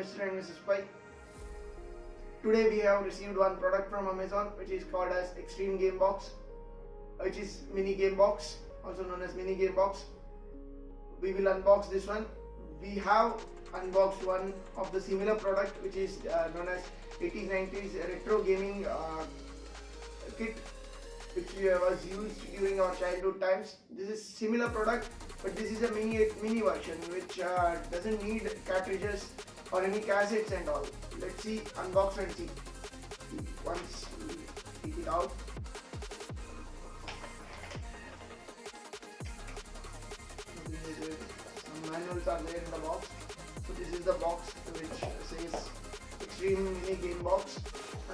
Mr. and Mrs. Pai. Today we have received one product from Amazon which is called as Extreme Game Box, which is mini game box, also known as mini game box. We will unbox this one. We have unboxed one of the similar product which is known as 80s 90s retro gaming kit, which was used during our childhood times. This is similar product, but this is a mini version which doesn't need cartridges or any cassettes and all. Let's see, unbox and see. Once we take it out, some manuals are there in the box. So this is the box which says Extreme Mini Game Box,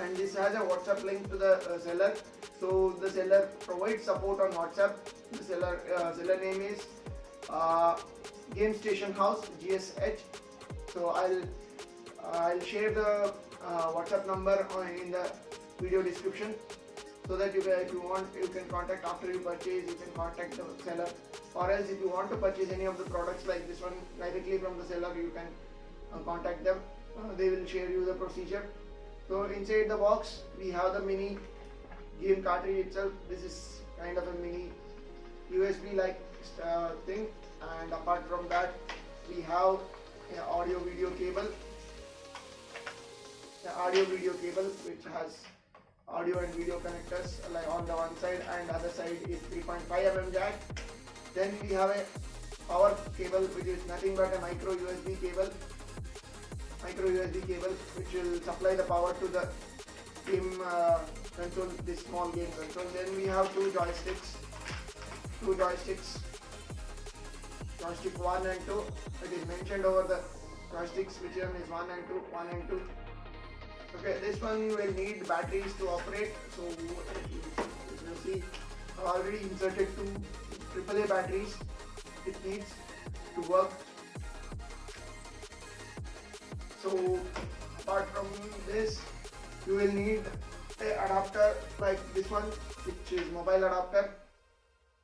and this has a WhatsApp link to the seller. So the seller provides support on WhatsApp. The seller name is Game Station House GSH. So I'll share the WhatsApp number in the video description, so that if you want, you can contact after you purchase. You can contact the seller, or else if you want to purchase any of the products like this one directly from the seller, you can contact them. They will share you the procedure. So inside the box we have the mini game cartridge itself. This is kind of a mini USB like thing, and apart from that we have an audio video cable. The audio video cable which has audio and video connectors, like on the one side, and other side is 3.5mm jack. Then we have a power cable which is nothing but a micro USB cable which will supply the power to the game console, this small game console. Then we have two joysticks, joystick 1 and 2. It is mentioned over the joysticks which one is 1 and 2. Okay, this one will need batteries to operate. So you can see I already inserted two AAA batteries it needs to work. So apart from this, you will need a adapter like this one, which is mobile adapter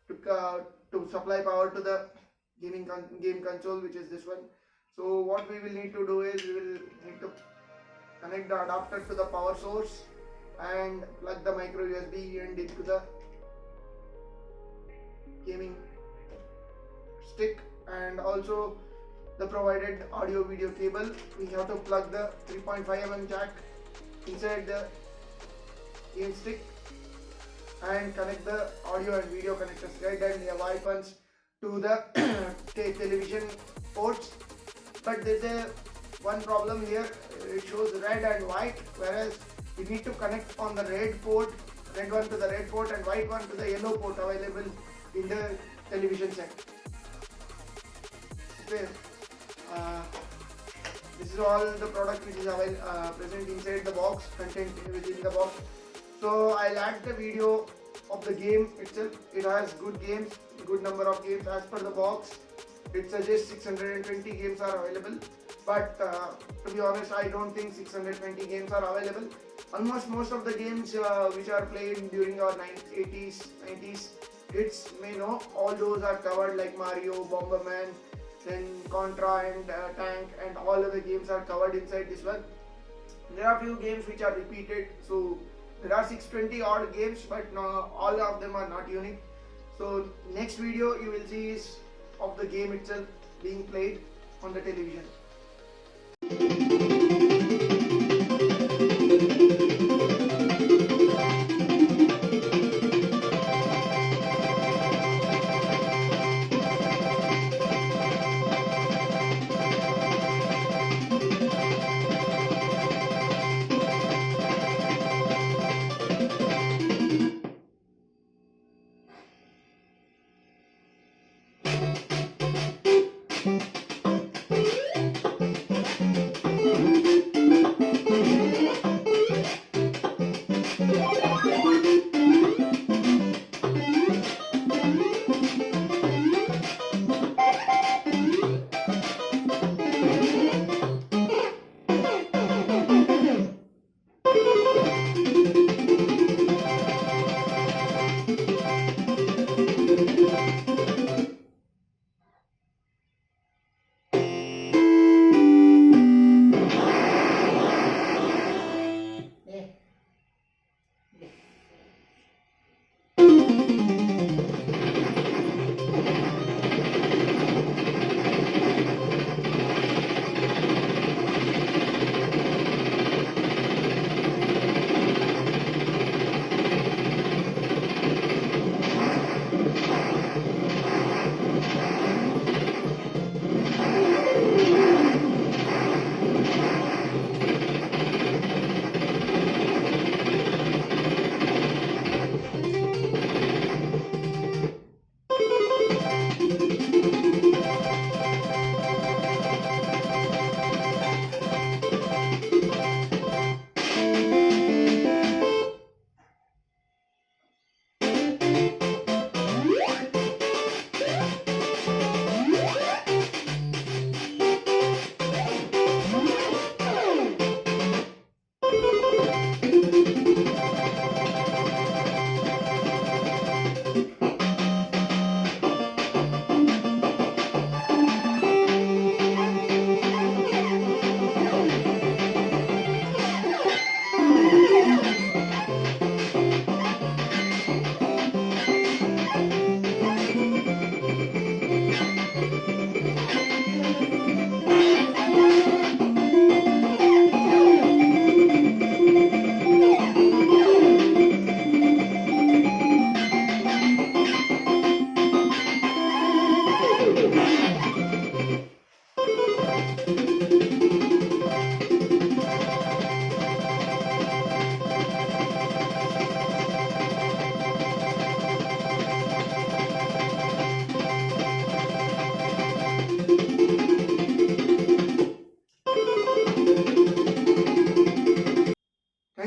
to supply power to the game console, which is this one. So what we will need to do is we will need to connect the adapter to the power source and plug the micro USB end into the gaming stick, and also the provided audio video cable. We have to plug the 3.5mm jack inside the game stick and connect the audio and video connectors, right, and the Wi-Fi to the television ports. But there's a one problem here. It shows red and white, whereas you need to connect on the red port, red one to the red port and white one to the yellow port available in the television set. Okay, this is all the product which is present inside the box, content within the box. So I'll add the video of the game itself. It has good games, good number of games. As per the box, it suggests 620 games are available, but to be honest, I don't think 620 games are available. Almost most of the games which are played during our 80s, 90s hits, may know, all those are covered, like Mario, Bomberman, then Contra and Tank, and all other games are covered inside this one. There are few games which are repeated, so there are 620 odd games, but no, all of them are not unique. So next video you will see is of the game itself being played on the television.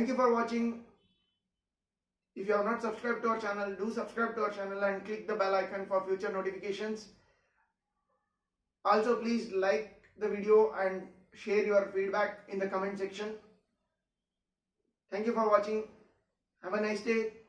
Thank you for watching. If you have not subscribed to our channel, do subscribe to our channel and click the bell icon for future notifications. Also, please like the video and share your feedback in the comment section. Thank you for watching. Have a nice day.